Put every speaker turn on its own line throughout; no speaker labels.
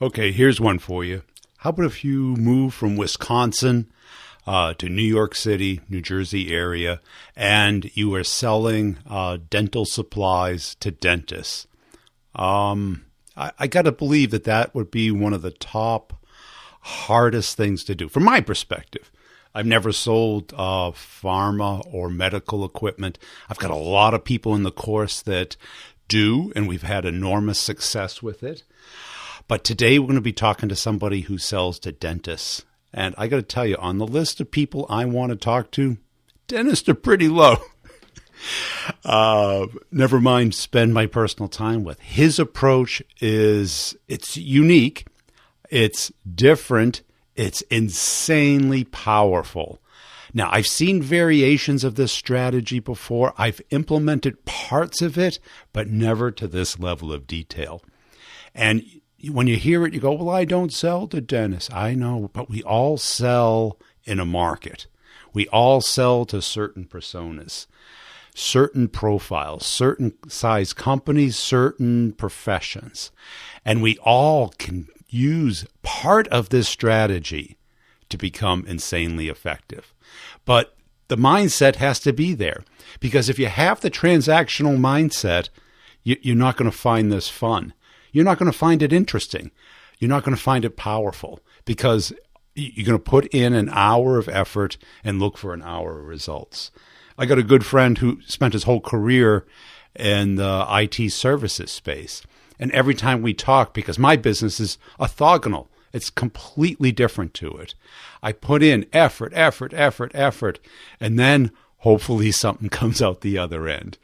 Okay, here's one for you. How about if you move from Wisconsin to New York City, New Jersey area, and you are selling dental supplies to dentists? I got to believe that would be one of the top hardest things to do, from my perspective. I've never sold pharma or medical equipment. I've got a lot of people in the course that do, and we've had enormous success with it. But today we're going to be talking to somebody who sells to dentists. And I got to tell you, on the list of people I want to talk to, dentists are pretty low. Never mind spend my personal time with. His approach it's unique. It's different. It's insanely powerful. Now, I've seen variations of this strategy before. I've implemented parts of it, but never to this level of detail. And when you hear it, you go, well, I don't sell to dentists. I know, but we all sell in a market. We all sell to certain personas, certain profiles, certain size companies, certain professions. And we all can use part of this strategy to become insanely effective. But the mindset has to be there, because if you have the transactional mindset, you're not going to find this fun. You're not going to find it interesting. You're not going to find it powerful, because you're going to put in an hour of effort and look for an hour of results. I got a good friend who spent his whole career in the IT services space. And every time we talk, because my business is orthogonal, it's completely different to it. I put in effort, and then hopefully something comes out the other end.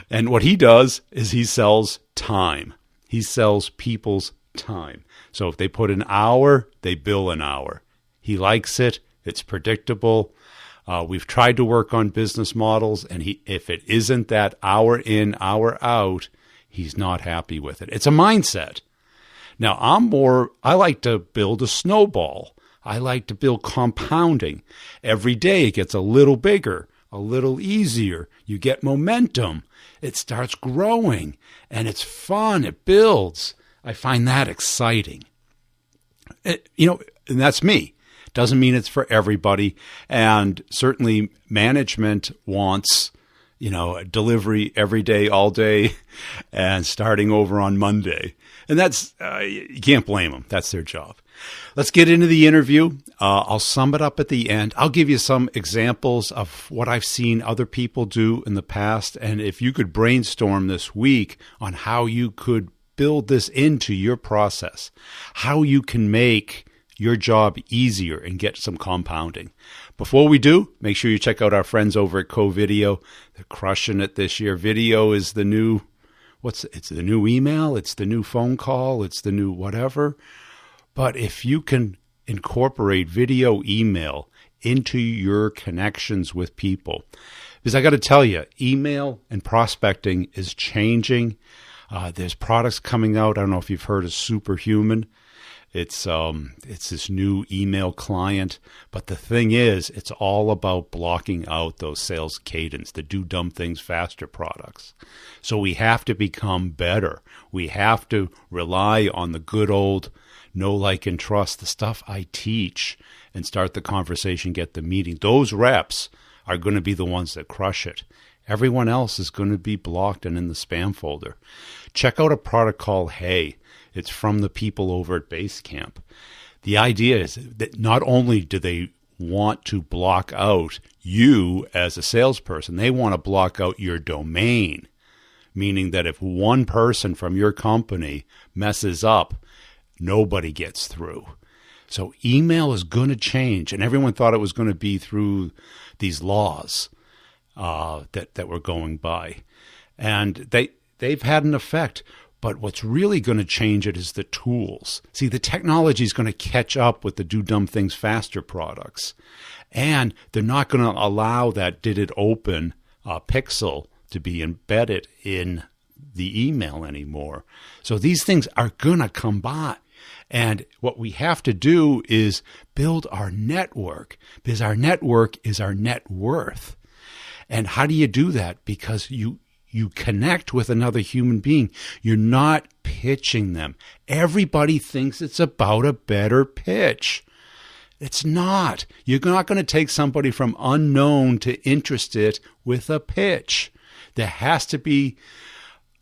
And what he does is he sells time. He sells people's time. So if they put an hour, they bill an hour. He likes it. It's predictable. We've tried to work on business models, and if it isn't that hour in, hour out, he's not happy with it. It's a mindset. Now, I like to build a snowball. I like to build compounding. Every day it gets a little bigger, a little easier. You get momentum. It starts growing, and it's fun. It builds. I find that exciting. And that's me. Doesn't mean it's for everybody. And certainly management wants, delivery every day, all day, and starting over on Monday. And that's, you can't blame them. That's their job. Let's get into the interview. I'll sum it up at the end. I'll give you some examples of what I've seen other people do in the past. And if you could brainstorm this week on how you could build this into your process, how you can make your job easier and get some compounding. Before we do, make sure you check out our friends over at Co-Video. They're crushing it this year. Video is the new, it's the new email, it's the new phone call, it's the new whatever. But if you can incorporate video email into your connections with people, because I got to tell you, email and prospecting is changing. There's products coming out. I don't know if you've heard of Superhuman. It's this new email client. But the thing is, it's all about blocking out those sales cadence, the do dumb things faster products. So we have to become better. We have to rely on the good old know, like, and trust, the stuff I teach, and start the conversation, get the meeting. Those reps are going to be the ones that crush it. Everyone else is going to be blocked and in the spam folder. Check out a product called Hey. It's from the people over at Basecamp. The idea is that not only do they want to block out you as a salesperson, they want to block out your domain, meaning that if one person from your company messes up, nobody gets through. So email is going to change, and everyone thought it was going to be through these laws that were going by. And they've had an effect. But what's really going to change it is the tools. See, the technology is going to catch up with the do dumb things faster products. And they're not going to allow that did it open pixel to be embedded in the email anymore. So these things are going to come by. And what we have to do is build our network, because our network is our net worth. And how do you do that? Because you you connect with another human being. You're not pitching them. Everybody thinks it's about a better pitch. It's not. You're not going to take somebody from unknown to interested with a pitch. There has to be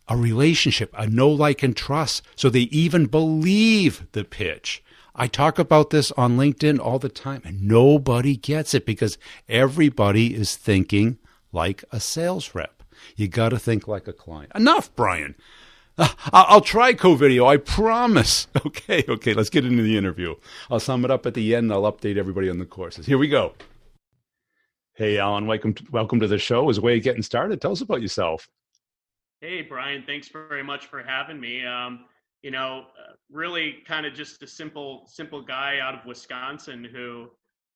a relationship, a know, like, and trust, so they even believe the pitch. I talk about this on LinkedIn all the time, and nobody gets it because everybody is thinking like a sales rep. You got to think like a client. Enough, Brian. I'll try co-video, I promise. Okay, let's get into the interview. I'll sum it up at the end. I'll update everybody on the courses. Here we go. Hey, Alan, welcome to the show. As a way of getting started, tell us about yourself.
Hey, Brian, thanks very much for having me. Really kind of just a simple guy out of Wisconsin who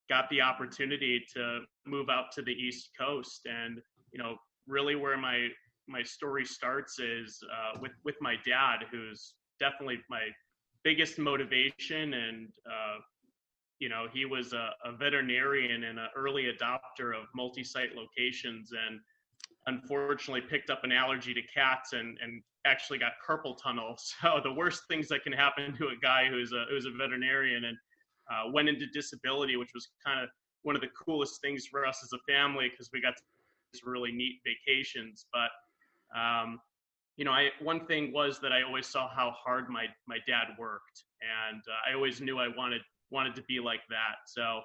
got the opportunity to move out to the East Coast. And, really where my story starts is with my dad, who's definitely my biggest motivation. And, he was a veterinarian and an early adopter of multi-site locations, and unfortunately picked up an allergy to cats and actually got carpal tunnel. So the worst things that can happen to a guy who's a veterinarian, and went into disability, which was kind of one of the coolest things for us as a family because we got these really neat vacations. But one thing was that I always saw how hard my dad worked, and I always knew I wanted to be like that. So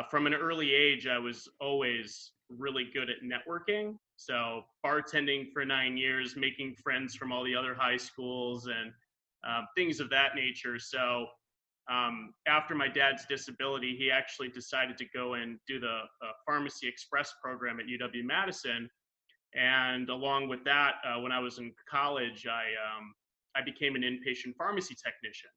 from an early age, I was always really good at networking. So bartending for 9 years, making friends from all the other high schools and things of that nature. So after my dad's disability, he actually decided to go and do the Pharmacy Express program at UW-Madison. And along with that, when I was in college, I became an inpatient pharmacy technician.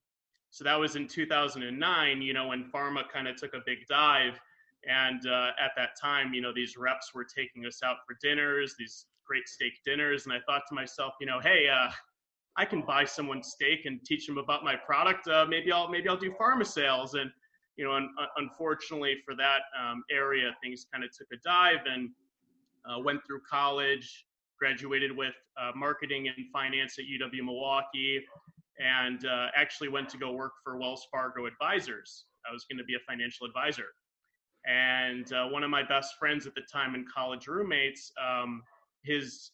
So that was in 2009, when pharma kind of took a big dive. And at that time, these reps were taking us out for dinners, these great steak dinners. And I thought to myself, hey, I can buy someone steak and teach them about my product. Maybe I'll do pharma sales. And, unfortunately for that area, things kind of took a dive, and went through college, graduated with marketing and finance at UW-Milwaukee, and actually went to go work for Wells Fargo Advisors. I was going to be a financial advisor. And one of my best friends at the time and college roommates, his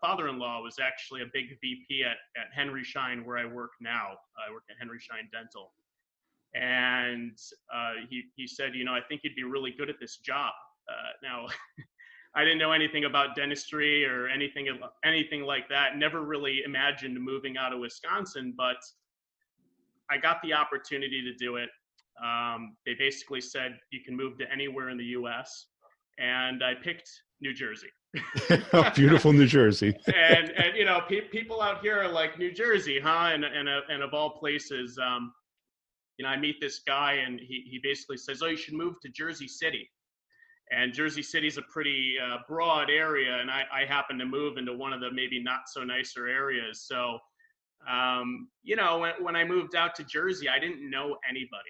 father-in-law was actually a big VP at Henry Schein, where I work now. I work at Henry Schein Dental. And he said, I think you'd be really good at this job. Now, I didn't know anything about dentistry or anything like that. Never really imagined moving out of Wisconsin, but I got the opportunity to do it. They basically said you can move to anywhere in the U.S., and I picked New Jersey.
Beautiful New Jersey.
and people out here are like, New Jersey, huh? And of all places, I meet this guy, and he basically says, oh, you should move to Jersey City. And Jersey City is a pretty broad area, and I happen to move into one of the maybe not so nicer areas. So, when I moved out to Jersey, I didn't know anybody.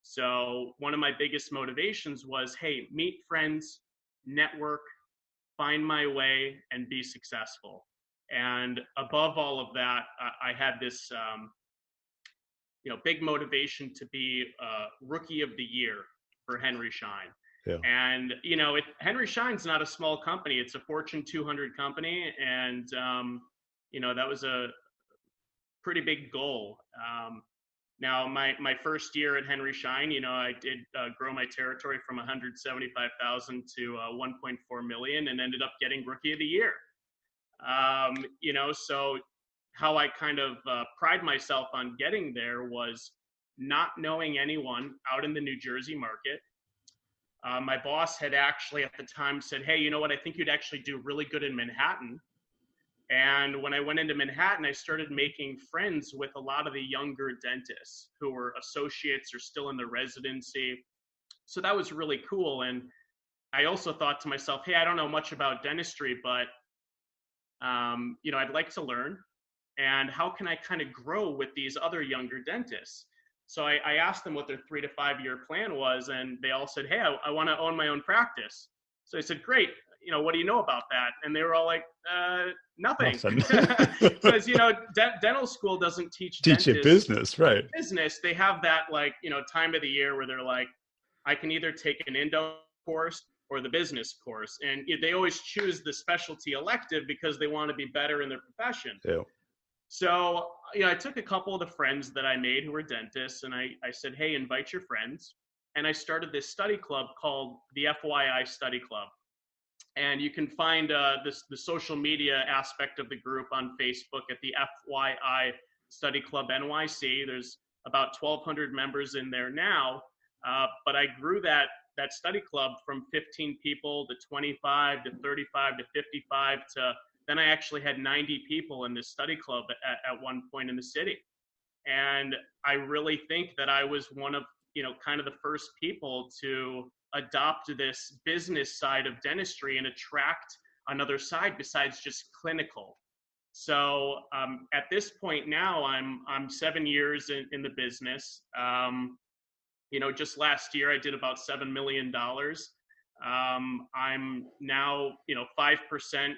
So one of my biggest motivations was, hey, meet friends, network, find my way, and be successful. And above all of that, I had this, big motivation to be Rookie of the Year for Henry Schein.
Yeah.
And, Henry Schein's not a small company. It's a Fortune 200 company. And, that was a pretty big goal. Now, my first year at Henry Schein, I did grow my territory from 175,000 to 1.4 million, and ended up getting Rookie of the Year. So how I kind of pride myself on getting there was not knowing anyone out in the New Jersey market. My boss had actually at the time said, hey, you know what, I think you'd actually do really good in Manhattan. And when I went into Manhattan, I started making friends with a lot of the younger dentists who were associates or still in the residency. So that was really cool. And I also thought to myself, hey, I don't know much about dentistry, but, I'd like to learn. And how can I kind of grow with these other younger dentists? So I asked them what their 3 to 5 year plan was, and they all said, hey, I want to own my own practice. So I said, great, what do you know about that? And they were all like, nothing.
Awesome.
Because, dental school doesn't teach
Teach you
dentists
business, right?
business. They have that time of the year where they're like, I can either take an endo course or the business course. And they always choose the specialty elective because they want to be better in their profession.
Yeah.
So, I took a couple of the friends that I made who were dentists, and I said, hey, invite your friends. And I started this study club called the FYI Study Club. And you can find the social media aspect of the group on Facebook at the FYI Study Club NYC. There's about 1,200 members in there now. But I grew that study club from 15 people to 25 to 35 to 55 to then I actually had 90 people in this study club at one point in the city. And I really think that I was one of, kind of the first people to adopt this business side of dentistry and attract another side besides just clinical. So at this point now, I'm 7 years in the business. Just last year I did about $7 million. I'm now, 5%,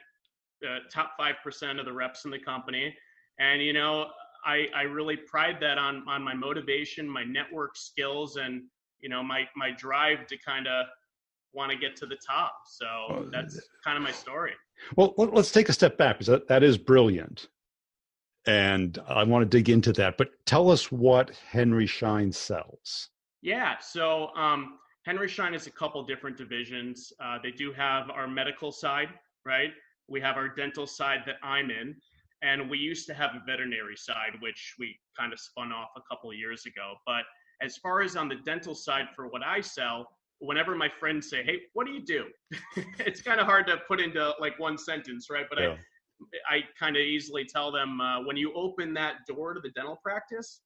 top 5% of the reps in the company. And, I really pride that on my motivation, my network skills, and, my drive to kind of want to get to the top. So that's kind of my story.
Well, let's take a step back, because that is brilliant. And I want to dig into that, but tell us what Henry Schein sells.
Yeah. So Henry Schein is a couple different divisions. They do have our medical side, right? We have our dental side that I'm in, and we used to have a veterinary side, which we kind of spun off a couple of years ago. But as far as on the dental side for what I sell, whenever my friends say, hey, what do you do? It's kind of hard to put into like one sentence, right? But yeah. I kind of easily tell them, when you open that door to the dental practice,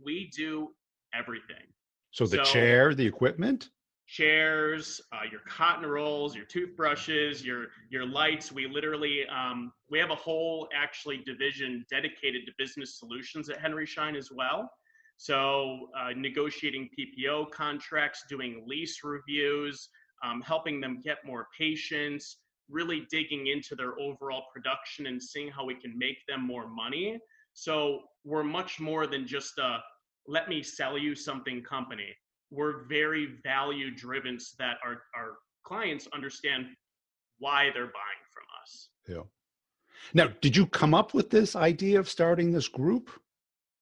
we do everything.
So the chair, the equipment?
Chairs, your cotton rolls, your toothbrushes, your lights. We literally, we have a whole actually division dedicated to business solutions at Henry Schein as well. So negotiating PPO contracts, doing lease reviews, helping them get more patients, really digging into their overall production and seeing how we can make them more money. So we're much more than just a let me sell you something company. We're very value driven so that our clients understand why they're buying from us.
Yeah. Now, did you come up with this idea of starting this group?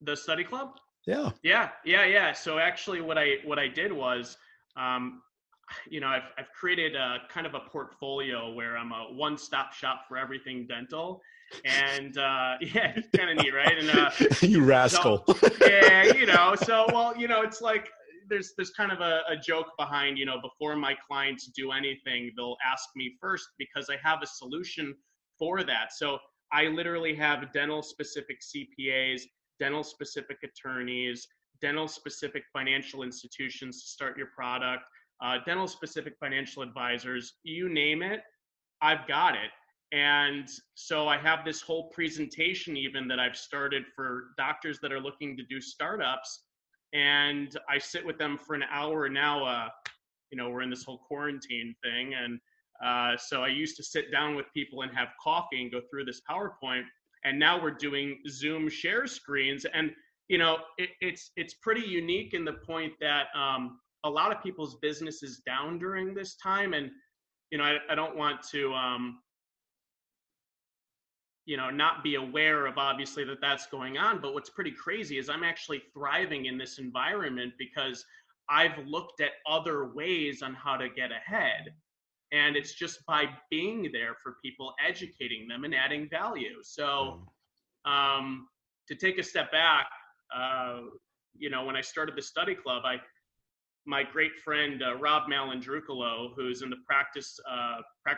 The study club?
Yeah.
Yeah. So actually what I did was, I've created a kind of a portfolio where I'm a one-stop shop for everything dental. And yeah, it's kind of neat, right? And
you rascal.
So, yeah, it's like there's kind of a joke behind, before my clients do anything, they'll ask me first because I have a solution for that. So I literally have dental specific CPAs, dental specific attorneys, dental specific financial institutions to start your product, dental specific financial advisors, you name it, I've got it. And so I have this whole presentation even that I've started for doctors that are looking to do startups. And I sit with them for an hour now. We're in this whole quarantine thing. And so I used to sit down with people and have coffee and go through this PowerPoint. And now we're doing Zoom share screens. And, it's pretty unique in the point that a lot of people's business is down during this time. And, I don't want to, not be aware of obviously that's going on. But what's pretty crazy is I'm actually thriving in this environment because I've looked at other ways on how to get ahead. And it's just by being there for people, educating them and adding value. So to take a step back, when I started the study club, my great friend, Rob Malandrucolo, who's in the practice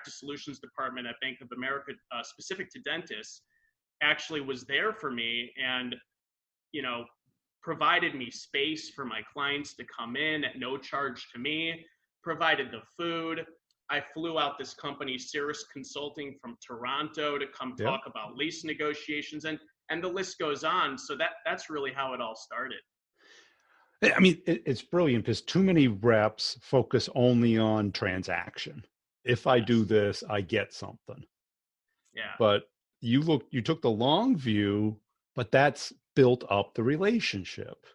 solutions department at Bank of America, specific to dentists, actually was there for me and, provided me space for my clients to come in at no charge to me, provided the food. I flew out this company, Cirrus Consulting, from Toronto to come talk about lease negotiations, and the list goes on. So that's really how it all started.
I mean, it's brilliant because too many reps focus only on transaction. If I do
Yes.
this, I get something.
Yeah.
But you took the long view, but that's built up the relationship.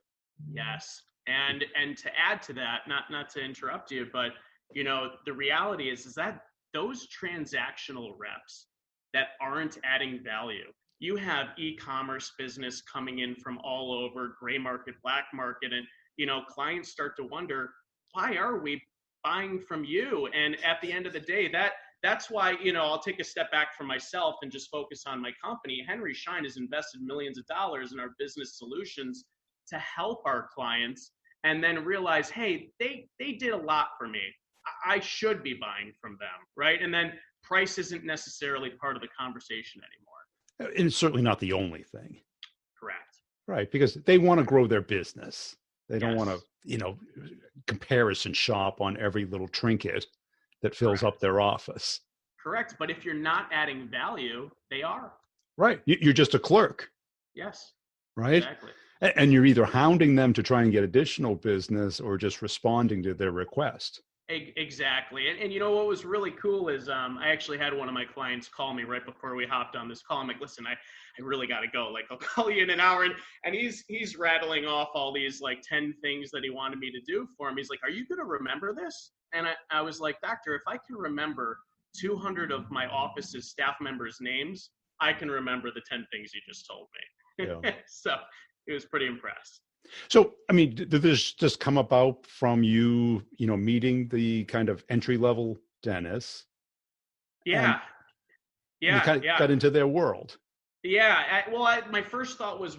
Yes. And to add to that, not to interrupt you, but the reality is that those transactional reps that aren't adding value. You have e-commerce business coming in from all over, gray market, black market, and clients start to wonder, why are we buying from you? And at the end of the day, that's why, I'll take a step back from myself and just focus on my company. Henry Schein has invested millions of dollars in our business solutions to help our clients, and then realize, hey, they did a lot for me. I should be buying from them, right? And then price isn't necessarily part of the conversation anymore.
And it's certainly not the only thing.
Correct.
Right. Because they want to grow their business. They don't want to,
Yes.
comparison shop on every little trinket that fills up
Correct.
their office.
Correct. But if you're not adding value, they are.
Right. You're just a clerk.
Yes.
Right.
Exactly.
And you're either hounding them to try and get additional business or just responding to their request.
Exactly. And what was really cool is I actually had one of my clients call me right before we hopped on this call. I'm like, listen, I really got to go. Like, I'll call you in an hour. And he's rattling off all these like 10 things that he wanted me to do for him. He's like, are you going to remember this? And I was like, doctor, if I can remember 200 of my office's staff members' names, I can remember the 10 things you just told me.
Yeah.
So he was pretty impressed.
So, I mean, did this just come about from you, meeting the kind of entry level dentists?
Yeah.
And you kind of
Yeah.
got into their world.
Yeah. My first thought was,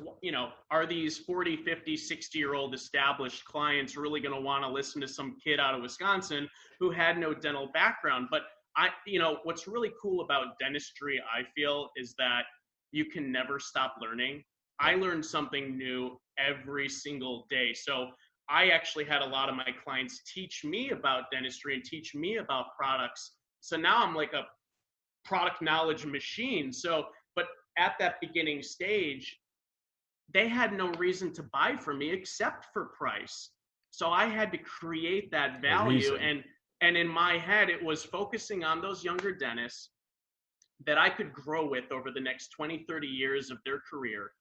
are these 40, 50, 60-year-old established clients really going to want to listen to some kid out of Wisconsin who had no dental background? But what's really cool about dentistry, I feel, is that you can never stop learning. I learned something new every single day. So I actually had a lot of my clients teach me about dentistry and teach me about products. So now I'm like a product knowledge machine. So, but at that beginning stage, they had no reason to buy from me except for price. So I had to create that
A
value.
reason.
And in my head, it was focusing on those younger dentists that I could grow with over the next 20, 30 years of their career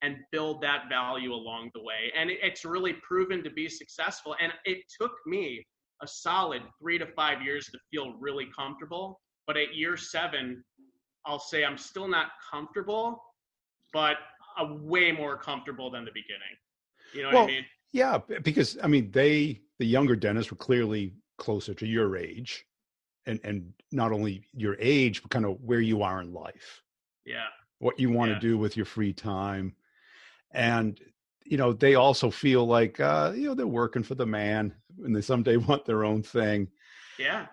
and build that value along the way. And it's really proven to be successful. And it took me a solid 3 to 5 years to feel really comfortable. But at year 7, I'll say I'm still not comfortable, but way more comfortable than the beginning. You know what I mean?
Yeah, because I mean, the younger dentists were clearly closer to your age, and not only your age, but kind of where you are in life,
Yeah.
what you want to
Yeah.
do with your free time. And, they also feel like, they're working for the man and they someday want their own thing.
Yeah.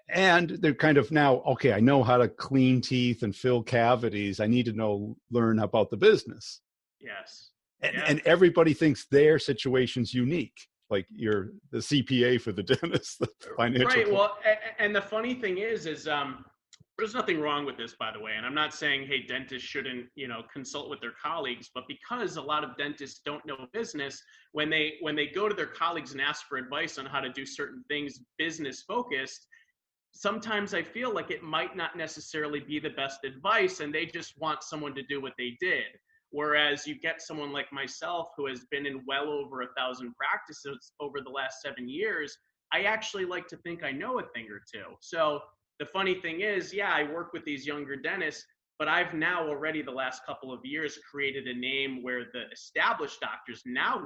And they're kind of now, okay, I know how to clean teeth and fill cavities. I need to learn about the business.
Yes.
And,
Yeah.
and everybody thinks their situation's unique. Like you're the CPA for the dentist, the financial.
Right. Well, and the funny thing is there's nothing wrong with this, by the way. And I'm not saying, hey, dentists shouldn't, consult with their colleagues, but because a lot of dentists don't know business, when they go to their colleagues and ask for advice on how to do certain things business focused, sometimes I feel like it might not necessarily be the best advice and they just want someone to do what they did. Whereas you get someone like myself who has been in well over 1,000 practices over the last 7 years, I actually like to think I know a thing or two. So the funny thing is, yeah, I work with these younger dentists, but I've now already the last couple of years created a name where the established doctors now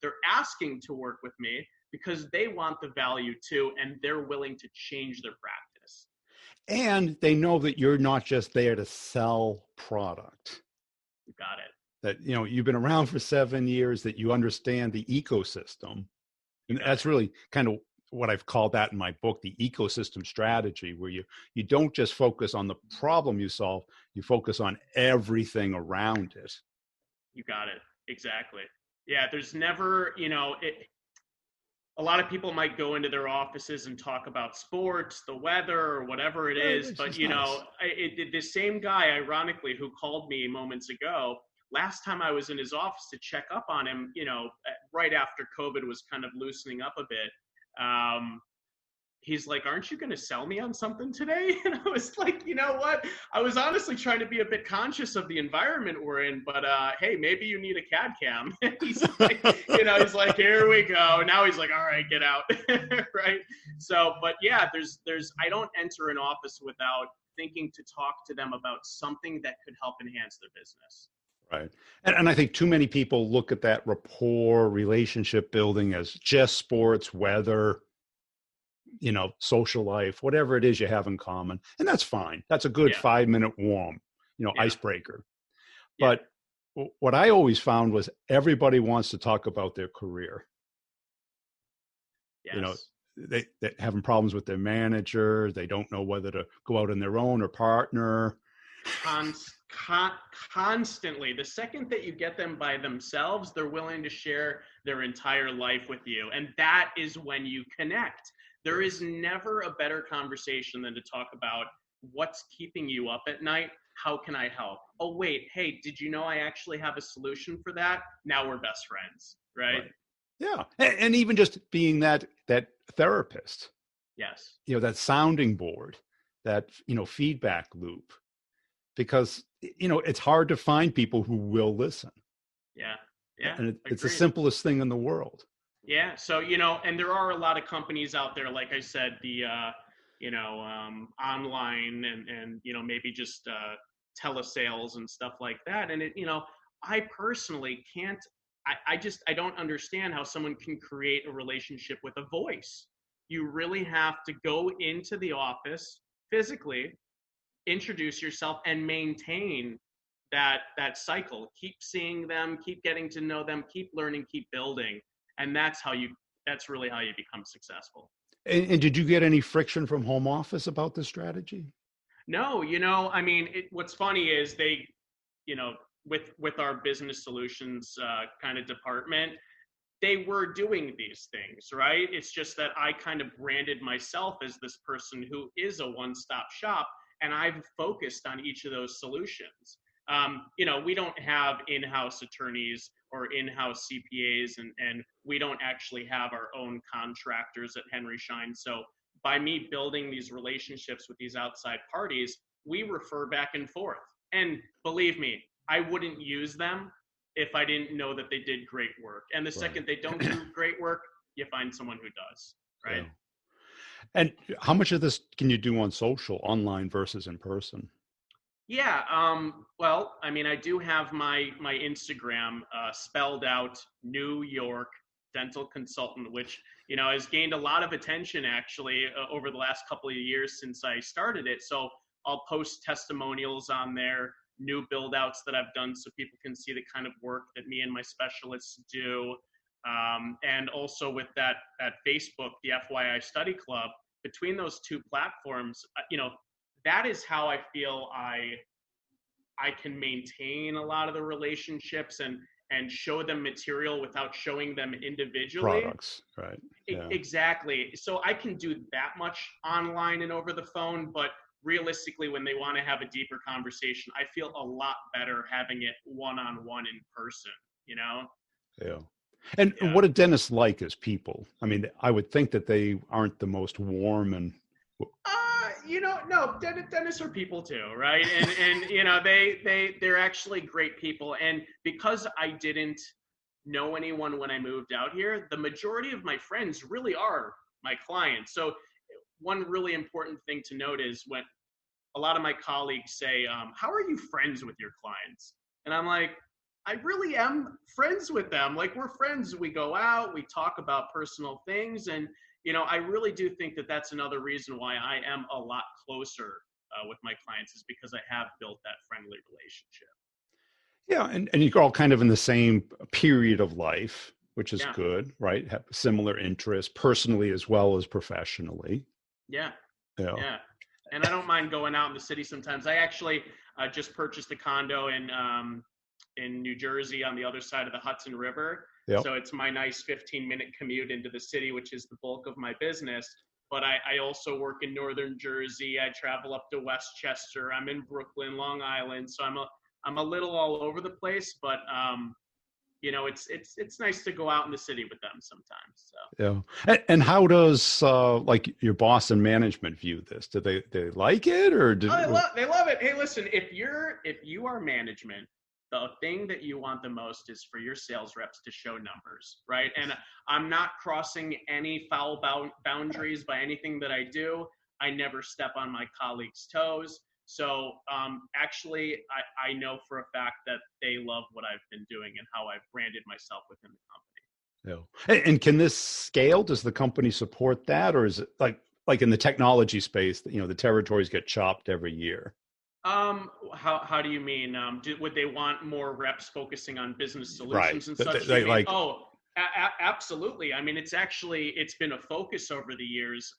they're asking to work with me because they want the value too, and they're willing to change their practice.
And they know that you're not just there to sell product.
You got it.
That, you've been around for 7 years, that you understand the ecosystem. And that's really kind of what I've called that in my book, the ecosystem strategy, where you don't just focus on the problem you solve, you focus on everything around it.
You got it. Exactly. Yeah, there's never, a lot of people might go into their offices and talk about sports, the weather, or whatever it is. But, the same guy, ironically, who called me moments ago, last time I was in his office to check up on him, right after COVID was kind of loosening up a bit, he's like, aren't you going to sell me on something today? And I was like, you know what? I was honestly trying to be a bit conscious of the environment we're in, but hey, maybe you need a CAD cam. And he's like, he's like, here we go. Now he's like, all right, get out. Right. So, but yeah, I don't enter an office without thinking to talk to them about something that could help enhance their business.
Right. And I think too many people look at that rapport, relationship building as just sports, weather, social life, whatever it is you have in common. And that's fine. That's a good 5-minute warm, icebreaker.
Yeah.
But what I always found was everybody wants to talk about their career.
Yes.
They're having problems with their manager. They don't know whether to go out on their own or partner.
Constantly. The second that you get them by themselves, they're willing to share their entire life with you. And that is when you connect. There is never a better conversation than to talk about what's keeping you up at night. How can I help? Oh, wait, hey, did you know I actually have a solution for that? Now we're best friends, right?
Yeah. And even just being that therapist.
Yes.
That sounding board, that, feedback loop. Because, it's hard to find people who will listen.
Yeah. Yeah.
And it's the simplest thing in the world.
Yeah. So, and there are a lot of companies out there, like I said, the, online and, maybe just telesales and stuff like that. And I personally can't, I don't understand how someone can create a relationship with a voice. You really have to go into the office physically, introduce yourself, and maintain that cycle. Keep seeing them, keep getting to know them, keep learning, keep building. And that's really how you become successful.
And did you get any friction from home office about this strategy?
No, what's funny is they, with our business solutions kind of department, they were doing these things, right? It's just that I kind of branded myself as this person who is a one-stop shop, and I've focused on each of those solutions. We don't have in-house attorneys or in-house CPAs, and we don't actually have our own contractors at Henry Schein. So by me building these relationships with these outside parties, we refer back and forth. And believe me, I wouldn't use them if I didn't know that they did great work. And the second they don't do great work, you find someone who does, right?
Yeah. And how much of this can you do on social, online versus in person?
Yeah. Well, I do have my Instagram spelled out New York Dental Consultant, which, has gained a lot of attention actually over the last couple of years since I started it. So I'll post testimonials on there, new build outs that I've done so people can see the kind of work that me and my specialists do. And also with that Facebook, the FYI Study Club, between those two platforms, that is how I feel I can maintain a lot of the relationships and show them material without showing them individually.
Products, right? Yeah.
Exactly. So I can do that much online and over the phone, but realistically, when they want to have a deeper conversation, I feel a lot better having it one-on-one in person,
Yeah. And what are dentists like as people? I would think that they aren't the most warm and...
No, dentists are people too, right? And they're actually great people. And because I didn't know anyone when I moved out here, the majority of my friends really are my clients. So one really important thing to note is when a lot of my colleagues say, how are you friends with your clients? And I'm like, I really am friends with them. Like, we're friends. We go out, we talk about personal things. And, I really do think that that's another reason why I am a lot closer with my clients, is because I have built that friendly relationship.
Yeah. And you're all kind of in the same period of life, which is good, right? Have similar interests personally as well as professionally.
Yeah. And I don't mind going out in the city sometimes. I actually just purchased a condo in New Jersey on the other side of the Hudson River.
Yep.
So it's my nice 15-minute commute into the city, which is the bulk of my business. But I also work in Northern Jersey. I travel up to Westchester. I'm in Brooklyn, Long Island. So I'm a little all over the place, but it's nice to go out in the city with them sometimes. So.
Yeah. And how does like your boss and management view this? Do they like it or
Oh, they love it. Hey, listen, if you are management, the thing that you want the most is for your sales reps to show numbers, right? And I'm not crossing any foul boundaries by anything that I do. I never step on my colleagues' toes. So actually, I know for a fact that they love what I've been doing and how I've branded myself within the company.
Yeah. And can this scale? Does the company support that, or is it like in the technology space, the territories get chopped every year?
How do you mean? Would they want more reps focusing on business
Right.
solutions and
They,
such? Do you
they
mean?
like,
Oh, absolutely. I mean, it's been a focus over the years.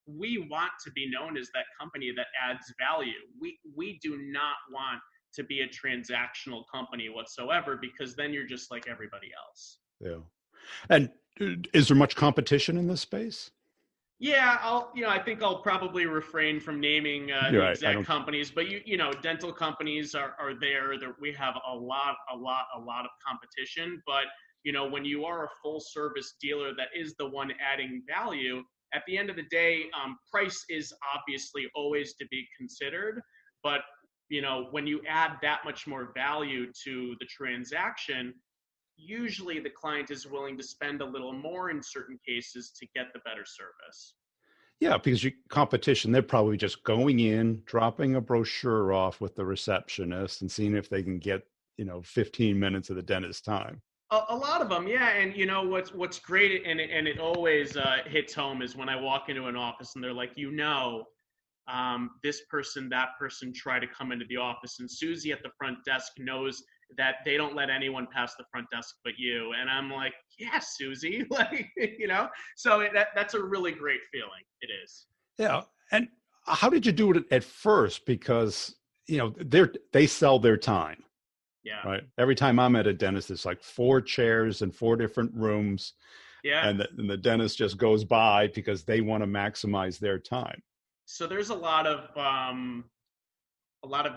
We want to be known as that company that adds value. We do not want to be a transactional company whatsoever, because then you're just like everybody else.
yeah. And is there much competition in this space?
Yeah, I think I'll probably refrain from naming
You're
the
right. I
exact
don't.
companies, but dental companies are there. That we have a lot of competition. But when you are a full service dealer that is the one adding value, at the end of the day, price is obviously always to be considered. But when you add that much more value to the transaction, usually the client is willing to spend a little more in certain cases to get the better service.
Yeah, because your competition, they're probably just going in, dropping a brochure off with the receptionist and seeing if they can get, 15 minutes of the dentist time.
A lot of them, yeah. And what's great, and it always hits home, is when I walk into an office and they're like, this person, that person try to come into the office, and Susie at the front desk knows that they don't let anyone pass the front desk but you. And I'm like, yeah, Susie, so that's a really great feeling. It is.
Yeah. And how did you do it at first? Because, they sell their time,
Yeah.
right? Every time I'm at a dentist, it's like 4 chairs in 4 different rooms.
Yeah.
And the dentist just goes by because they want to maximize their time.
So there's a lot of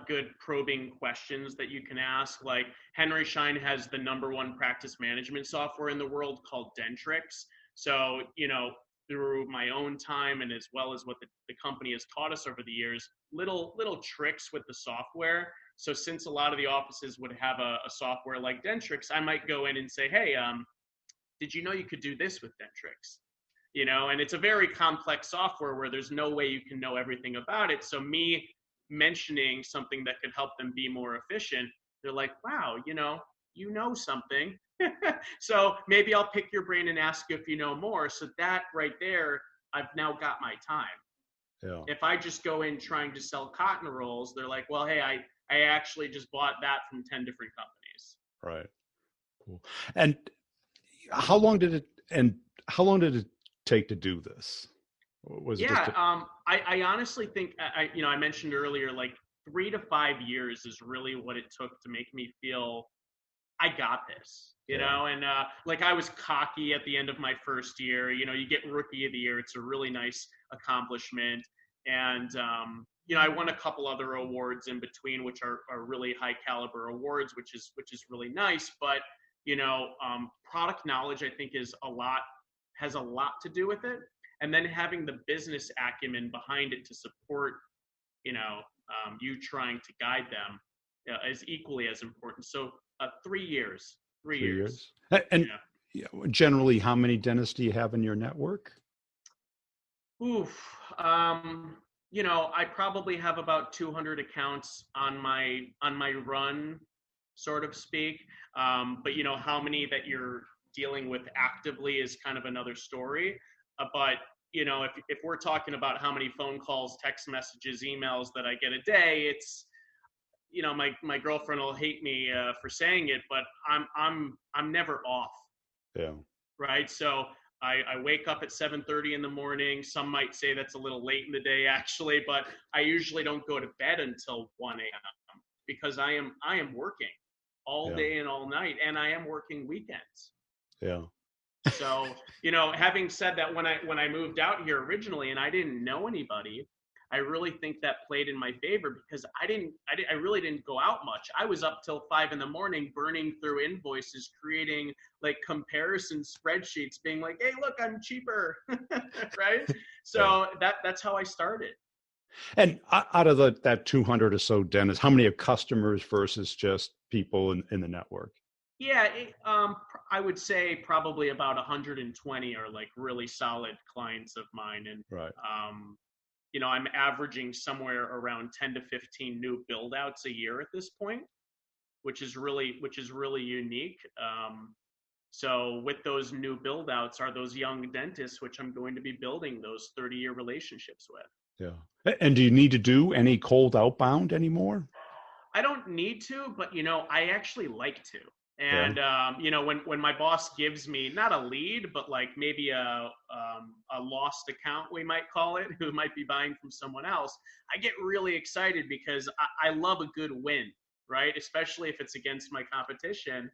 good probing questions that you can ask. Like, Henry Schein has the #1 practice management software in the world called Dentrix. So, through my own time and as well as what the company has taught us over the years, little tricks with the software. So since a lot of the offices would have a software like Dentrix, I might go in and say, hey, did you know you could do this with Dentrix? And it's a very complex software where there's no way you can know everything about it. So me mentioning something that could help them be more efficient, they're like, wow, you know something. So maybe I'll pick your brain and ask you if you know more. So that right there, I've now got my time.
Yeah.
If I just go in trying to sell cotton rolls, they're like, well, hey, I actually just bought that from 10 different companies.
Right. Cool. And how long did it take to do this? Was it just
I honestly think I mentioned earlier, like 3 to 5 years is really what it took to make me feel I got this, and like I was cocky at the end of my first year. You get rookie of the year. It's a really nice accomplishment. And, I won a couple other awards in between, which are really high caliber awards, which is really nice. But, product knowledge, I think, has a lot to do with it. And then having the business acumen behind it to support, you trying to guide them is equally as important. So 3 years. 3 years.
3 years? And
Yeah.
generally, how many dentists do you have in your network?
Oof. I probably have about 200 accounts on my run, sort of speak. But how many that you're dealing with actively is kind of another story. But if we're talking about how many phone calls, text messages, emails that I get a day, it's my girlfriend will hate me for saying it, but I'm never off.
Yeah.
Right. So I wake up at 7:30 in the morning. Some might say that's a little late in the day, actually, but I usually don't go to bed until 1 a.m. because I am working all day and all night, and I am working weekends.
Yeah.
So, having said that, when I moved out here originally and I didn't know anybody, I really think that played in my favor because I really didn't go out much. I was up till 5 a.m. burning through invoices, creating like comparison spreadsheets, being like, hey, look, I'm cheaper, right? So that's how I started.
And out of that 200 or so dentists, how many are customers versus just people in the network?
Yeah, I would say probably about 120 are like really solid clients of mine, and
Right.
I'm averaging somewhere around 10 to 15 new build outs a year at this point, which is really unique. So with those new build outs are those young dentists, which I'm going to be building those 30-year relationships with.
Yeah. And do you need to do any cold outbound anymore?
I don't need to, but I actually like to. And
Yeah.
when my boss gives me not a lead, but like maybe a lost account, we might call it, who might be buying from someone else, I get really excited because I love a good win, right? Especially if it's against my competition.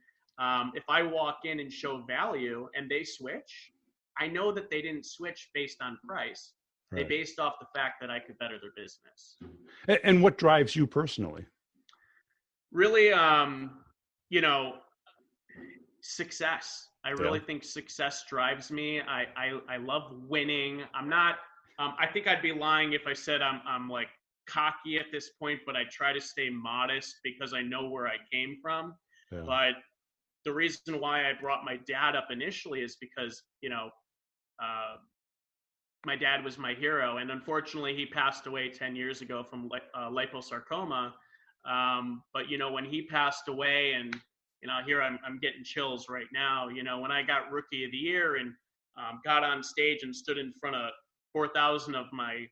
If I walk in and show value and they switch, I know that they didn't switch based on price. They
Right.
based off the fact that I could better their business.
And what drives you personally?
Really, success. I
Yeah.
really think success drives me. I love winning. I'm not. I think I'd be lying if I said I'm like cocky at this point, but I try to stay modest because I know where I came from.
Yeah.
But the reason why I brought my dad up initially is because my dad was my hero, and unfortunately he passed away 10 years ago from liposarcoma. But when he passed away, and here I'm getting chills right now. When I got Rookie of the Year and got on stage and stood in front of 4,000 of my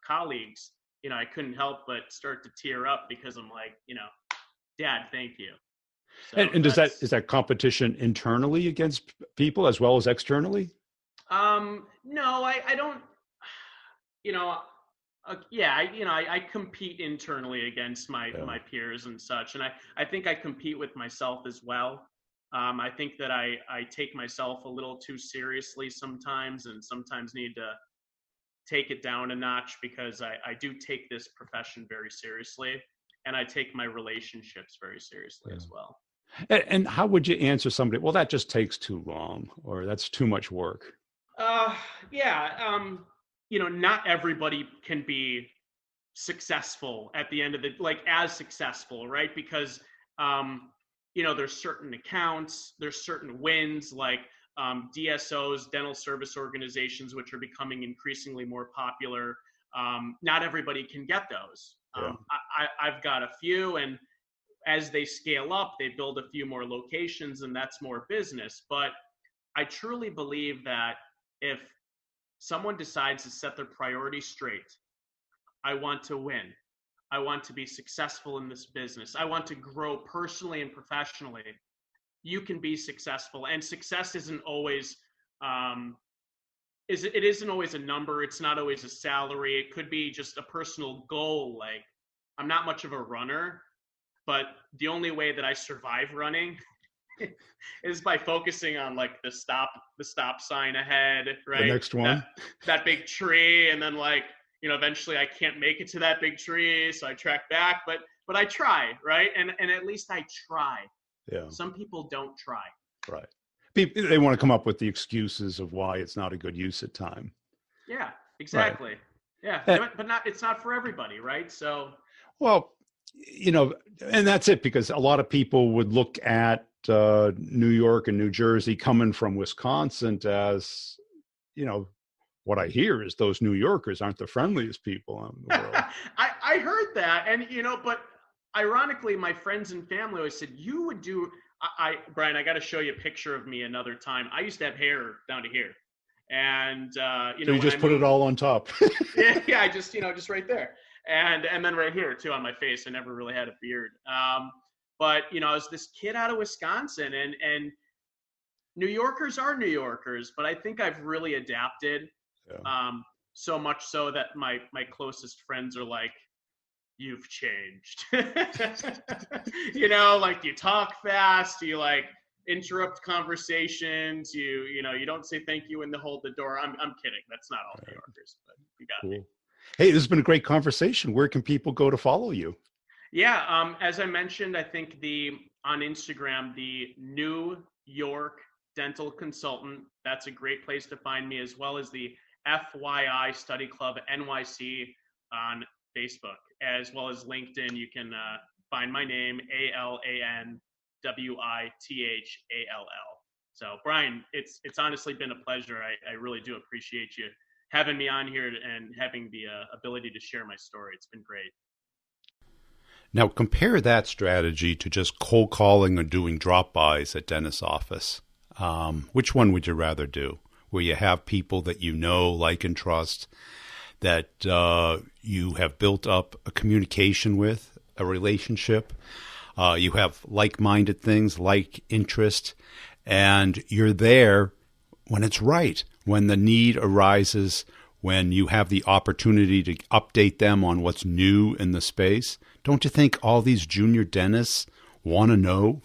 colleagues, I couldn't help but start to tear up because I'm like, Dad, thank you. So
and is that competition internally against people as well as externally?
No, I don't. I compete internally against my peers and such, and I think I compete with myself as well. I think that I take myself a little too seriously sometimes, and sometimes need to take it down a notch because I do take this profession very seriously, and I take my relationships very seriously as well.
And how would you answer somebody? Well, that just takes too long, or that's too much work.
Not everybody can be successful at the end of as successful, right? Because, there's certain accounts, there's certain wins, like DSOs, dental service organizations, which are becoming increasingly more popular. Not everybody can get those. I've got a few, and as they scale up, they build a few more locations, and that's more business. But I truly believe that if someone decides to set their priorities straight, I want to win. I want to be successful in this business. I want to grow personally and professionally. You can be successful, and success isn't always it isn't always a number. It's not always a salary. It could be just a personal goal. Like, I'm not much of a runner, but the only way that I survive running is by focusing on like the stop sign ahead, right?
The next one,
that big tree, and then eventually I can't make it to that big tree, so I track back. But I try, right? And at least I try.
Yeah.
Some people don't try.
Right. They want to come up with the excuses of why it's not a good use of time.
Yeah, exactly. Right. Yeah, but it's not for everybody, right? So.
Well, and that's it, because a lot of people would look at New York and New Jersey coming from Wisconsin as, what I hear is those New Yorkers aren't the friendliest people in the world.
I heard that, and but ironically, my friends and family always said you would do. Brian, I got to show you a picture of me another time. I used to have hair down to here, and
so you just put it all on top.
yeah, I just just right there, and then right here too on my face. I never really had a beard, but I was this kid out of Wisconsin, and New Yorkers are New Yorkers, but I think I've really adapted. Yeah. So much so that my closest friends are like, you've changed. Like you talk fast, you like interrupt conversations, you don't say thank you when they hold the door. I'm kidding. That's not all New Yorkers, but you got me.
Hey, this has been a great conversation. Where can people go to follow you?
Yeah, as I mentioned, I think the on Instagram, the New York Dental Consultant. That's a great place to find me, as well as the FYI Study Club NYC on Facebook, as well as LinkedIn. You can find my name, AlanWithall. So, Brian, it's honestly been a pleasure. I really do appreciate you having me on here and having the ability to share my story. It's been great.
Now, compare that strategy to just cold calling or doing drop-bys at dentist's office. Which one would you rather do? Where you have people that you know, like, and trust, that you have built up a communication with, a relationship, you have like-minded things, like interest, and you're there when it's right, when the need arises, when you have the opportunity to update them on what's new in the space. Don't you think all these junior dentists want to know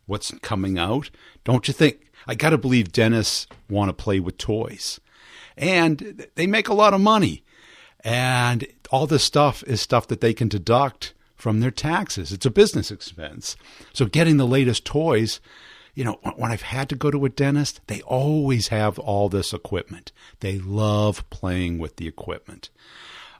what's coming out? Don't you think? I got to believe dentists want to play with toys. And they make a lot of money. And all this stuff is stuff that they can deduct from their taxes. It's a business expense. So getting the latest toys, when I've had to go to a dentist, they always have all this equipment. They love playing with the equipment.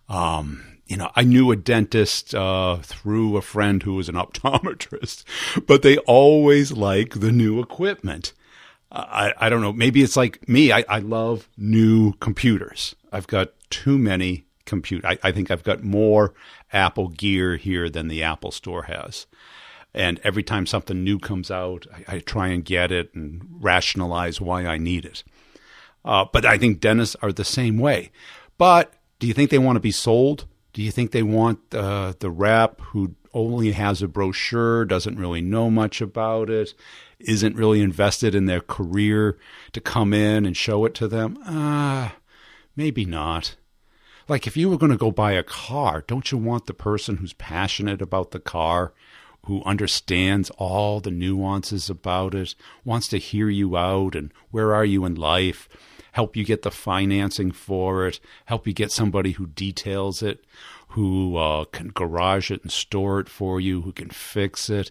I knew a dentist through a friend who was an optometrist, but they always like the new equipment. I don't know. Maybe it's like me. I love new computers. I've got too many computers. I think I've got more Apple gear here than the Apple Store has. And every time something new comes out, I try and get it and rationalize why I need it. But I think dentists are the same way. But do you think they want to be sold? Do you think they want the rep who only has a brochure, doesn't really know much about it, isn't really invested in their career to come in and show it to them? Maybe not. Like if you were going to go buy a car, don't you want the person who's passionate about the car, who understands all the nuances about it, wants to hear you out and where are you in life, help you get the financing for it, help you get somebody who details it, who can garage it and store it for you, who can fix it.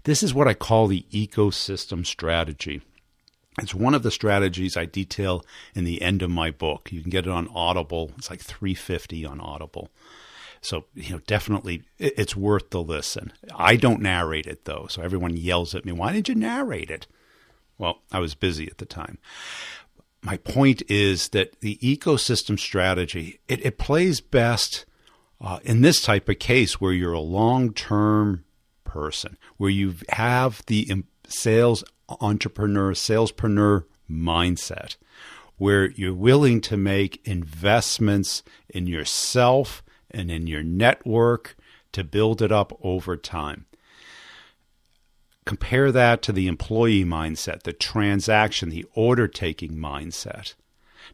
This is what I call the ecosystem strategy. It's one of the strategies I detail in the end of my book. You can get it on Audible. It's like $3.50 on Audible. So, definitely it's worth the listen. I don't narrate it, though, so everyone yells at me, why didn't you narrate it? Well, I was busy at the time. My point is that the ecosystem strategy, it plays best in this type of case where you're a long-term person, where you have the salespreneur mindset, where you're willing to make investments in yourself and in your network to build it up over time. Compare that to the employee mindset, the transaction, the order-taking mindset.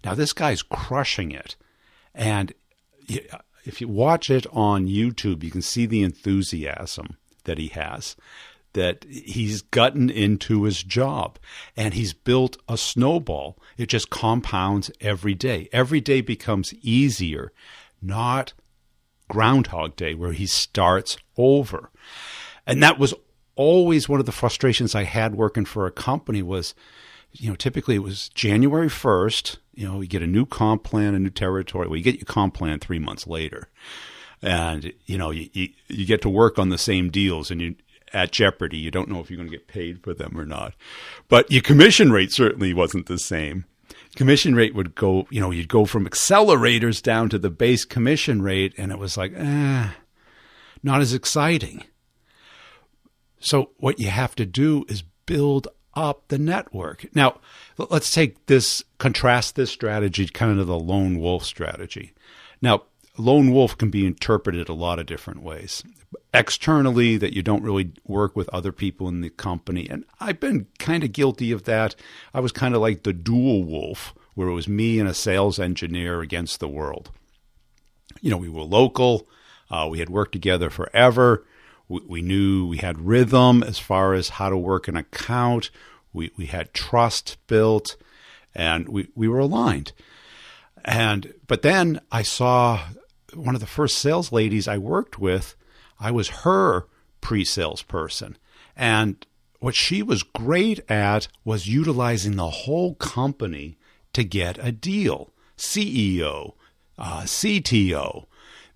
Now, this guy's crushing it. And if you watch it on YouTube, you can see the enthusiasm that he has, that he's gotten into his job. And he's built a snowball. It just compounds every day. Every day becomes easier, not Groundhog Day, where he starts over. And that was always one of the frustrations I had working for a company was, typically it was January 1st, you get a new comp plan, a new territory. Well, you get your comp plan 3 months later. And, you get to work on the same deals and you at jeopardy. You don't know if you're going to get paid for them or not. But your commission rate certainly wasn't the same. Commission rate would go, you'd go from accelerators down to the base commission rate, and it was like, not as exciting. So what you have to do is build up the network. Now, let's contrast this strategy kind of to the lone wolf strategy. Now, lone wolf can be interpreted a lot of different ways. Externally, that you don't really work with other people in the company. And I've been kind of guilty of that. I was kind of like the dual wolf, where it was me and a sales engineer against the world. We were local. We had worked together forever. We knew we had rhythm as far as how to work an account. We had trust built, and we were aligned. But then I saw one of the first sales ladies I worked with, I was her pre-sales person. And what she was great at was utilizing the whole company to get a deal. CEO, CTO,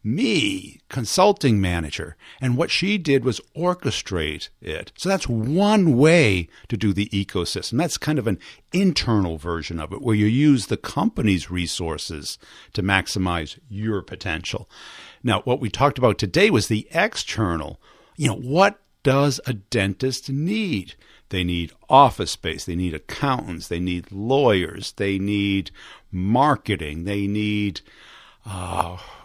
me, consulting manager. And what she did was orchestrate it. So that's one way to do the ecosystem. That's kind of an internal version of it, where you use the company's resources to maximize your potential. Now, what we talked about today was the external. What does a dentist need? They need office space. They need accountants. They need lawyers. They need marketing. They need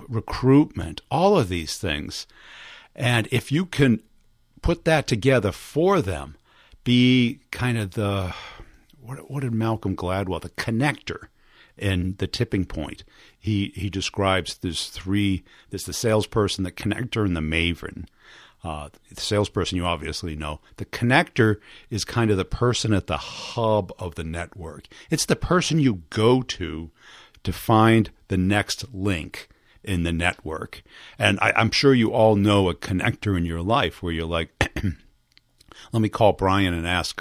recruitment, all of these things. And if you can put that together for them, be kind of the, what did Malcolm Gladwell, the connector in The Tipping Point. He describes there's the salesperson, the connector, and the maven. The salesperson, you obviously know. The connector is kind of the person at the hub of the network. It's the person you go to find the next link in the network. And I'm sure you all know a connector in your life where you're like, let me call Brian and ask,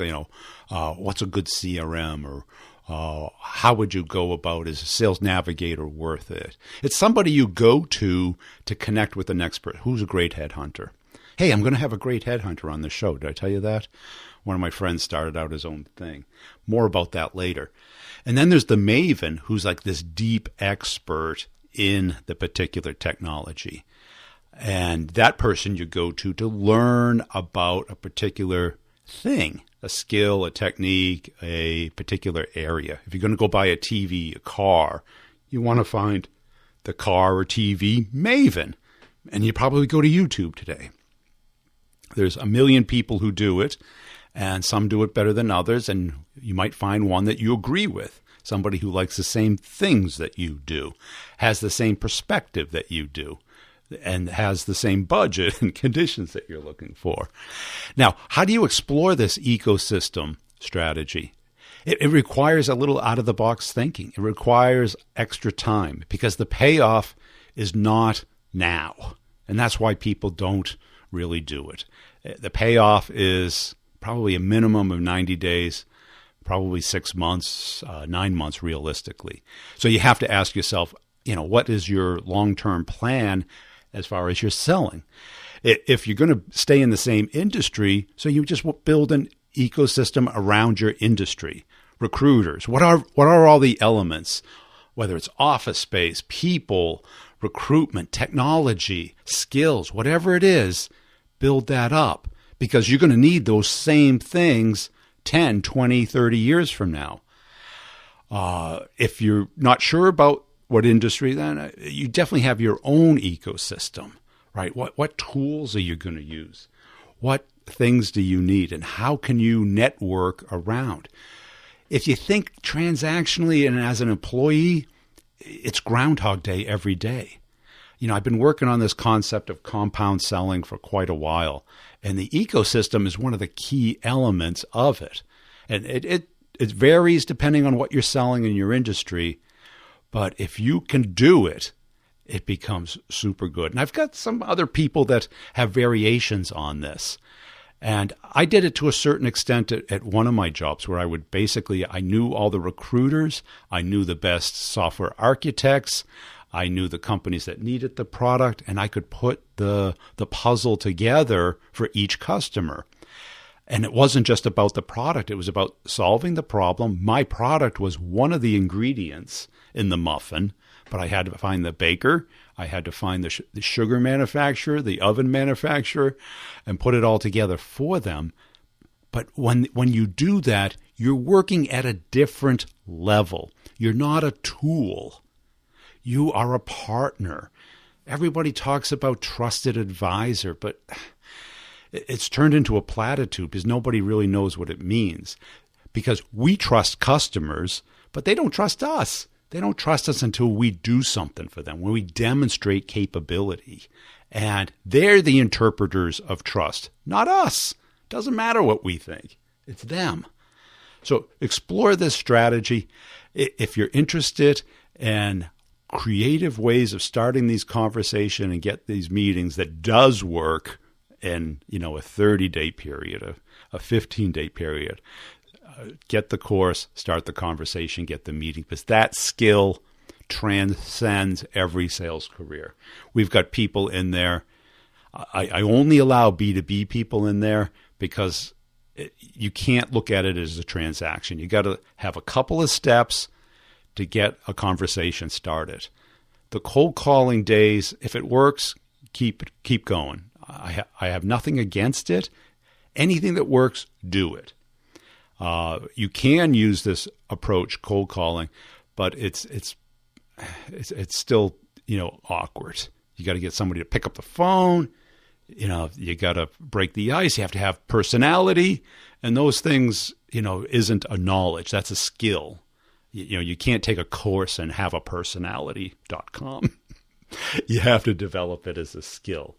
what's a good CRM, or how would you go about, is a sales navigator worth it? It's somebody you go to connect with an expert. Who's a great headhunter? Hey, I'm going to have a great headhunter on the show. Did I tell you that? One of my friends started out his own thing. More about that later. And then there's the maven, who's like this deep expert in the particular technology. And that person you go to learn about a particular thing, a skill, a technique, a particular area. If you're going to go buy a TV, a car, you want to find the car or TV maven. And you probably go to YouTube today. There's a million people who do it, and some do it better than others, and you might find one that you agree with, somebody who likes the same things that you do, has the same perspective that you do, and has the same budget and conditions that you're looking for. Now, how do you explore this ecosystem strategy? It requires a little out-of-the-box thinking. It requires extra time, because the payoff is not now, and that's why people don't really do it. The payoff is probably a minimum of 90 days, probably 6 months, 9 months realistically. So you have to ask yourself, what is your long-term plan as far as your selling? If you're going to stay in the same industry, so you just build an ecosystem around your industry. Recruiters, what are all the elements? Whether it's office space, people, recruitment, technology, skills, whatever it is, build that up, because you're going to need those same things 10, 20, 30 years from now. If you're not sure about what industry, then you definitely have your own ecosystem, right? What tools are you going to use? What things do you need? And how can you network around? If you think transactionally and as an employee, it's Groundhog Day every day. I've been working on this concept of compound selling for quite a while, and the ecosystem is one of the key elements of it. And it varies depending on what you're selling in your industry, but if you can do it, it becomes super good. And I've got some other people that have variations on this. And I did it to a certain extent at one of my jobs, where I knew all the recruiters, I knew the best software architects, I knew the companies that needed the product, and I could put the puzzle together for each customer. And it wasn't just about the product. It was about solving the problem. My product was one of the ingredients in the muffin, but I had to find the baker. I had to find the sugar manufacturer, the oven manufacturer, and put it all together for them. But when you do that, you're working at a different level. You're not a tool. You are a partner. Everybody talks about trusted advisor, but it's turned into a platitude because nobody really knows what it means. Because we trust customers, but they don't trust us. They don't trust us until we do something for them, when we demonstrate capability. And they're the interpreters of trust, not us. Doesn't matter what we think. It's them. So explore this strategy. If you're interested in creative ways of starting these conversations and get these meetings that does work in, a 30-day period, a 15-day period. Get the course, start the conversation, get the meeting, because that skill transcends every sales career. We've got people in there. I only allow B2B people in there because you can't look at it as a transaction. You got to have a couple of steps to get a conversation started. The cold calling days, if it works, keep going. I have nothing against it. Anything that works, do it. You can use this approach, cold calling, but it's still awkward. You got to get somebody to pick up the phone. You got to break the ice. You have to have personality, and those things isn't a knowledge. That's a skill. You can't take a course and have a personality.com. You have to develop it as a skill.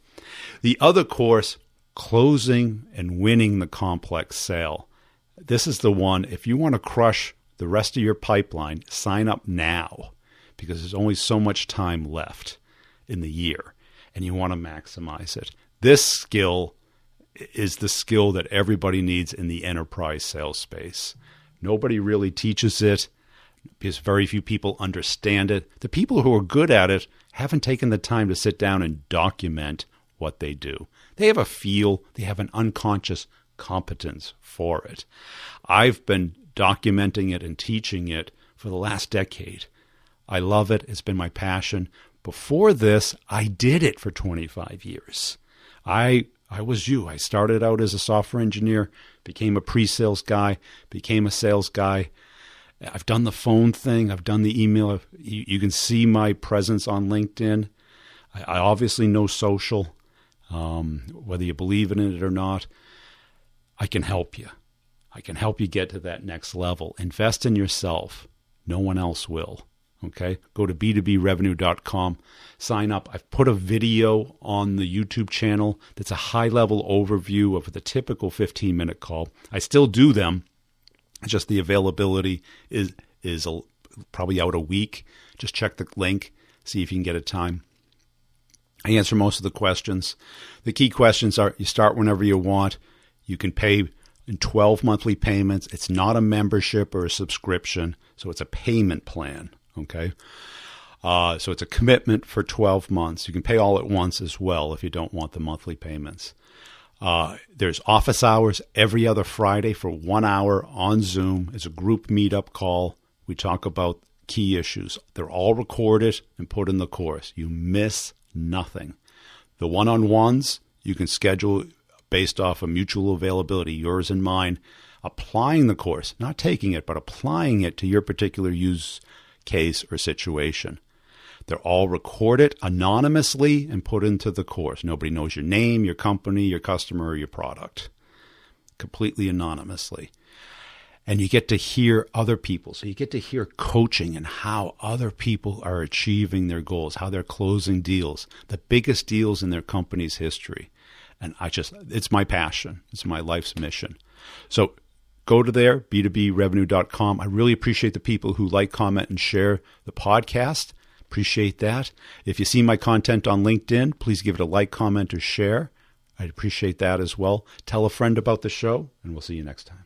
The other course, closing and winning the complex sale. This is the one, if you want to crush the rest of your pipeline, sign up now, because there's only so much time left in the year, and you want to maximize it. This skill is the skill that everybody needs in the enterprise sales space. Nobody really teaches it because very few people understand it. The people who are good at it haven't taken the time to sit down and document what they do. They have a feel, they have an unconscious competence for it. I've been documenting it and teaching it for the last decade. I love it. It's been my passion. Before this, I did it for 25 years. I was you. I started out as a software engineer, became a pre-sales guy, became a sales guy. I've done the phone thing. I've done the email. You can see my presence on LinkedIn. I obviously know social, whether you believe in it or not. I can help you. I can help you get to that next level. Invest in yourself. No one else will. Okay? Go to b2brevenue.com. Sign up. I've put a video on the YouTube channel that's a high-level overview of the typical 15-minute call. I still do them. Just the availability is probably out a week. Just check the link. See if you can get a time. I answer most of the questions. The key questions are, you start whenever you want. You can pay in 12 monthly payments. It's not a membership or a subscription, so it's a payment plan, okay? So it's a commitment for 12 months. You can pay all at once as well if you don't want the monthly payments. There's office hours every other Friday for 1 hour on Zoom. It's a group meetup call. We talk about key issues. They're all recorded and put in the course. You miss nothing. The one-on-ones you can schedule based off of mutual availability, yours and mine, applying the course, not taking it, but applying it to your particular use case or situation. They're all recorded anonymously and put into the course. Nobody knows your name, your company, your customer, or your product. Completely anonymously. And you get to hear other people. So you get to hear coaching and how other people are achieving their goals, how they're closing deals, the biggest deals in their company's history. And it's my passion. It's my life's mission. So go to there, b2brevenue.com. I really appreciate the people who like, comment, and share the podcast. Appreciate that. If you see my content on LinkedIn, please give it a like, comment, or share. I'd appreciate that as well. Tell a friend about the show, and we'll see you next time.